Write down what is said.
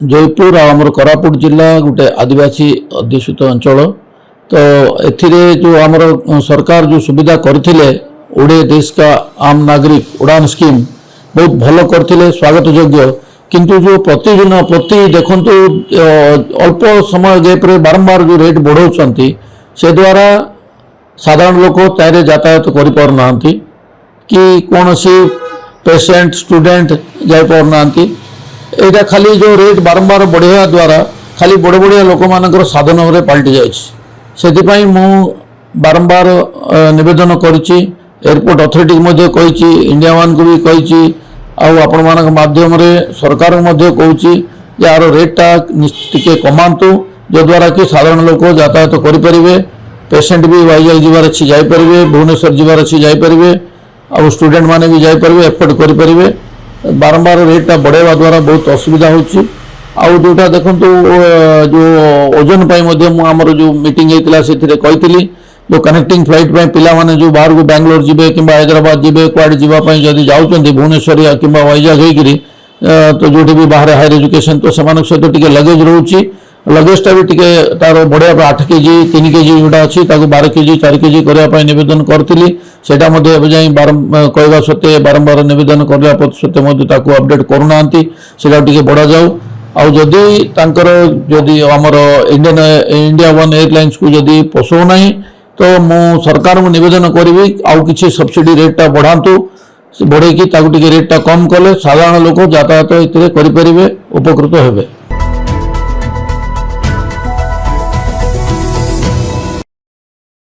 जयपुर आमर कोरापुट जिला गोटे आदिवासी अध्युषित अंचल तो एथिरे जो आमर सरकार जो सुविधा करते ओडे देश का आम नागरिक उड़ान स्कीम बहुत भल करते स्वागत योग्य किंतु जो प्रतिदिन प्रति देखु अल्प समय गैप्रे बारंबार जो रेट बढ़ाऊँ से द्वारा साधारण लोक तारे यातायात कर पारना कि कौन सी पेसेंट स्टूडेंट जापारना यहाँ खाली जो रेट बारंबार बढ़िया द्वारा खाली बड़ बड़िया लोक मान साधन में पलटि जाए मु बारंबार निवेदन करी एयरपोर्ट अथॉरिटी कही इंडिया वन को भी कही आपण मान माध्यम सरकार कहूँ यार रेटा टे कमातु जो द्वारा कि साधारण लोक यातायात करें पेसेंट भी वाइजाग जीवार अच्छी जापर भुवनेश्वर जीवार अच्छी जापर आ स्टूडेंट माने भी जापर एफोर्ड करें बारंबार रेटा बढ़ावा द्वारा बहुत असुविधा होची जोटा देखो जो ओजन आमर जो मीटिंग होता से कही जो कनेक्टिंग फ्लाइट पिला माने जो बाहर को बेंगलोर जीवे कि हैदराबाद जीवे कुआडे जीवाई जदि जाऊँच भुवनेश्वर या कि वाइजाग होकर तो जो भी बाहर हायर एजुकेशन तो से सहित टी लगेज रोचे लगेजटा भी टी तार बढ़िया 8 केजी 3 केजी जोटा अच्छी 12 केजी 4 केजी करने निवेदन करी से कहवा सत्वे बारंबार निवेदन करने सत्वे अपडेट करूना से बढ़ा जाऊ आदि जदि आमर इंडिया वन एयरलाइंस को जदि पोषौना तो मु सरकार को निवेदन करी आउ कि सब्सिडी रेटा बढ़ातु बढ़े कि रेटा कम कले साधारण लोक यातायात करें उपकृत हेबे।